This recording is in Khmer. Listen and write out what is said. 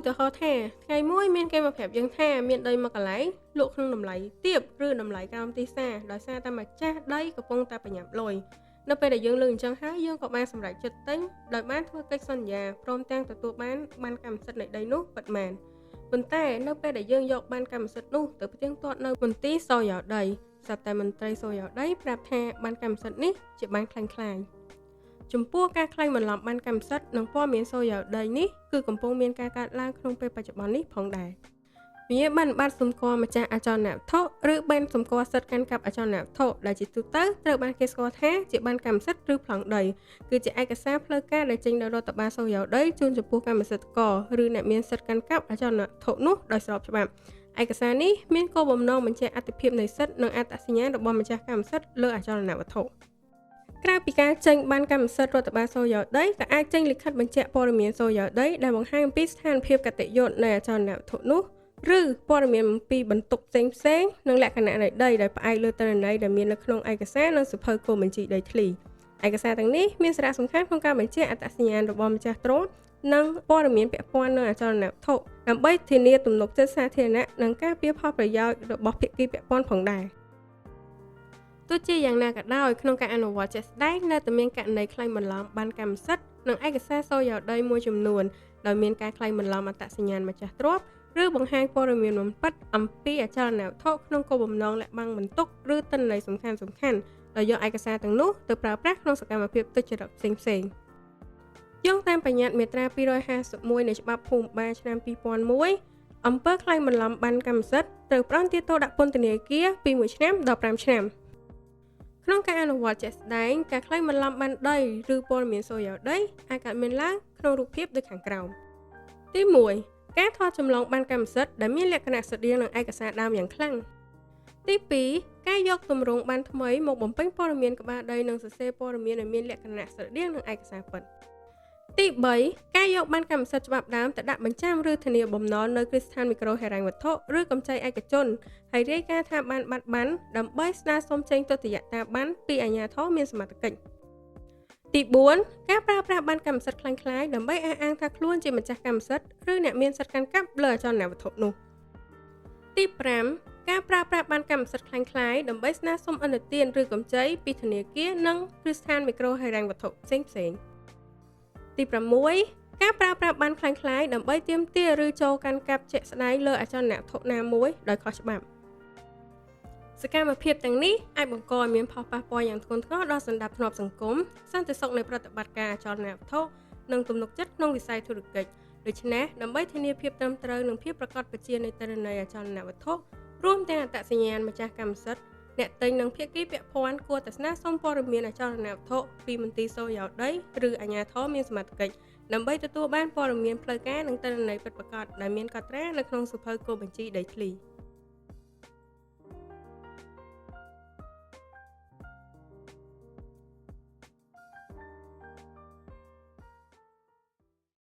ទាហរណ៍ថាថ្ងៃមួយមានគេមកប្រាប់យើងថាមានដីមួយកន្លែងលក់ក្នុងតម្លៃទាបឬតម្លៃក្រោមទីផ្សារដោយសារតែម្ចាស់ដីកំពុងតែប្រញាប់លុយនៅពេលដែលយើងលើកអញ្ចឹងហើយយើងក៏បានសម្រេចចិត្តទិញដោយបានធ្វើកិច្ចសន្យាព្រមទាំងទទួលបានកម្មសិទ្ធិនៃដីនោះពិតមែនប៉ុន្តែនៅពេលដែលយើងយកបានកម្មសិទ្ធិនោះទៅផ្ទៀងផ្ទាត់នៅមន្ទីរសោយោដីស្រាប់តែមន្ត្រីសោយោដីប្រាប់ថាបានកម្មសិទ្ធិនេះជាបានคล้ายៗចំពោះការក្លែងបន្លំបានកម្មសិទ្ធិនិងព័ត៌មានសោយោដីនេះគឺកំពុងមានការកើតឡើងក្នុងពេលបច្ចុប្បន្ននេះផងដែរវាបានបាត់សម្គាល់ម្ចាស់អចលនវត្ថុឬបានសម្គាល់សិទ្ធិកាន់កាប់អចលនវត្ថុដែលជាទូទៅត្រូវបានគេស្គាល់ថាជាបានកម្មសិទ្ធិឬប្លង់ដីគឺជាឯកសារផ្លូវការដែលចេញដោយរដ្ឋបាលសោយោដីជូនចំពោះកម្មសិទ្ធិករឬអ្នកមានសិទ្ធិកាន់កាប់អចលនវត្ថុនោះដោយស្របច្បាប់ឯកសារនេះមានគោលបំណងបញ្ជាក់អត្ថិភាពនៃសិទ្ធិនិងអត្តសញ្ញាណរបស់ម្ចាស់កម្មសិទ្ធិលើអចលនវត្ថុក្រៅពីការចេញបានកម្មសិទ្ធិរដ្ឋបាលសោយោដីក៏អាចចេញលិខិតបញ្ជាក់ព័ត៌មានសោយោដីដែលបង្ហាញអំពីស្ថានភាពកតញ្ញុនៃអចលនវត្ថុនោះឬព័ត៌មានអំពីបន្ទុកផ្សេងៗនិងលក្ខណៈនៃដីដែលផ្អែកលើទិន្នន័យដែលមាននៅក្នុងឯកសារនិងសៀវភៅគោលបញ្ជីដីធ្លីឯកសារទាំងនេះមានសារៈសំខាន់ក្នុងការបញ្ជាក់អត្តសញ្ញាណរបស់ម្ចាស់ទ្រព្យនិងព័ត៌មានពាក់ព័ន្ធនឹងអចលនវត្ថុដើម្បីធានាទំនុកចិត្តសាធារណៈនិងការពារផលប្រយោជន៍របស់ភាគីពាក់ព័ន្ធផងដែរទោះជាយ៉ាងណាក៏ដោយក្នុងការអនុវត្តជាក់ស្ដែងនៅតែមានករណីក្លែងបន្លំបានកម្មសិទ្ធិនិងឯកសារសោយោដីមួយចំនួនដោយមានការក្លែងបន្លំអត្តសញ្ញាណម្ចាស់ទ្រព្យឬបង្ហាញព័ត៌មានបំផិតអំពីអចលនវត្ថុក្នុងគោលបំណងលាក់បាំងបន្ទុកឬទិន្នន័យសំខាន់ៗដោយយកឯកសារទាំងនោះទៅប្រើប្រាស់ក្នុងសកម្មភាពទុច្ចរិតផ្សេងៗយោងតាមបញ្ញត្តិមាត្រា251នៃច្បាប់ភូមិបាលឆ្នាំ2001អំពើក្លែងបន្លំបានកម្មសិទ្ធិត្រូវផ្តន្ទាទោសដាក់ពន្ធនាគារពី1ឆ្នាំដល់5ឆ្នាំក្នុងការអនុវត្តជាក់ស្ដែងការក្លែងបន្លំបានដីឬព័ត៌មានសោយោដីអាចកើតមានឡើងក្នុងរូបភាពដូចខាងក្រោមទី1ការថតចម្លងបានកម្មសិទ្ធិដែលមានលក្ខណៈស្រដៀងនឹងឯកសារដើមយ៉ាងខ្លាំងទី2ការយកទម្រង់បានថ្មីមកបំពេញព័ត៌មានក្បាលដីនិងសរសេរព័ត៌មានដែលមានលក្ខណៈស្រដៀងនឹងឯកសារពិតទី3ការយកបានកម្មសិទ្ធិច្បាប់ដើមទៅដាក់បញ្ចាំឬធានាបំណុលនៅគ្រឹះស្ថានមីក្រូហិរញ្ញវត្ថុឬកម្ចីឯកជនហើយរាយការណ៍ថាបានបាត់បង់ដើម្បីស្នើសុំចេញទុតិយតាប័ណ្ណពីអាជ្ញាធរមានសមត្ថកិច្ចទី4ការប្រើប្រាស់បានកម្មសិទ្ធិคล้ายៗដើម្បីអះអាងថាខ្លួនជាម្ចាស់កម្មសិទ្ធិឬអ្នកមានសិទ្ធិកាន់កាប់លើអចលនវត្ថុនោះទី5ការប្រើប្រាស់បានកម្មសិទ្ធិคล้ายៗដើម្បីស្នើសុំឥណទានឬកម្ចីពីធនាគារនិងគ្រឹះស្ថានមីក្រូហិរញ្ញវត្ថុផ្សេងៗទី6ការប្រើប្រាស់បានคล้ายៗដើម្បីទាមទារឬចូលកាន់កាប់ជាក់ស្ដែងលើអចលនវត្ថុណាមួយដោយខុសច្បាប់សកម្មភាពទាំងនេះអាចបង្កឲ្យមានផលប៉ះពាល់យ៉ាងធ្ងន់ធ្ងរដល់សន្តិភាពសង្គមសន្តិសុខនៃប្រតិបត្តិការអចលនវត្ថុនិងទំនុកចិត្តក្នុងវិស័យធុរកិច្ចដូច្នេះដើម្បីធានាភាពត្រឹមត្រូវនិងភាពប្រកបប្រជានៃទិន្នន័យអចលនវត្ថុរួមទាំងអត្តសញ្ញាណម្ចាស់កម្មសិទ្ធិអ្នកទិញនិងភាគីពាក់ព័ន្ធគួរតែស្នើសុំព័ត៌មានអចលនវត្ថុពីមន្ទីរសោយោដីឬអាជ្ញាធរមានសមត្ថកិច្ចដើម្បីទទួលបានព័ត៌មានផ្លូវការនិងទិន្នន័យពិតប្រាកដដែលមានកត់ត្រានៅក្នុងសៀវភៅគោលបញ្ជីដីធ្លី។